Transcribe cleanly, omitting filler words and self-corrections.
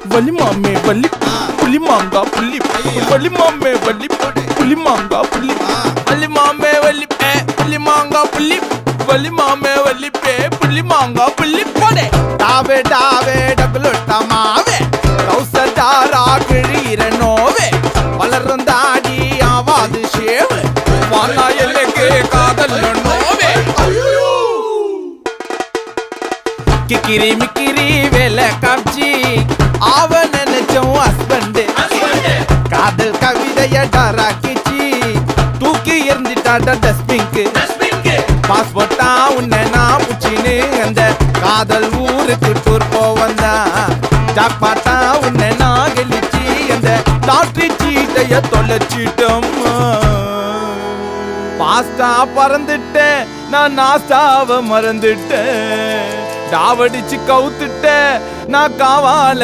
வலி மாமே வலி புலி மாங்கா புள்ளி வலி மாமே வலி புலி மாங்கா புள்ளி வலி மாமே வலி புலி மாங்கா புள்ளி வலி மாமே வலி புலி மாங்கா புள்ளி போடே டாவே டாவே டபுளுட்ட மாவே கௌசடாரா கிழீர நோவே வளரும் தாடி ஆவாது ஷேவு வானா எல்லைக்கு காதல் நோவே கிக்கிரி மிக்கிரி வேலை காட்சி அவன் நினைச்சோம் ஹஸ்பண்ட் காதல் கவிதைய டராக்கிச்சி தூக்கி எறிஞ்சிட்டாட டஸ்பிங்க்கு பாஸ்போர்ட்டா உன்னை நான் புச்சின்னு அந்த காதல் ஊருக்கு டூர் போவந்தா ஜாக்பாட்டா உன்னை நான் கெளிச்சி அந்த லாட்ரி சீட்டைய தொலைச்சிட்டோம் பாஸ்டா பறந்துட்டேன் நான் நாஸ்டாவ மறந்துட்டேன் டாவடிச்சு கவுத்துட்டேன் நான் காவால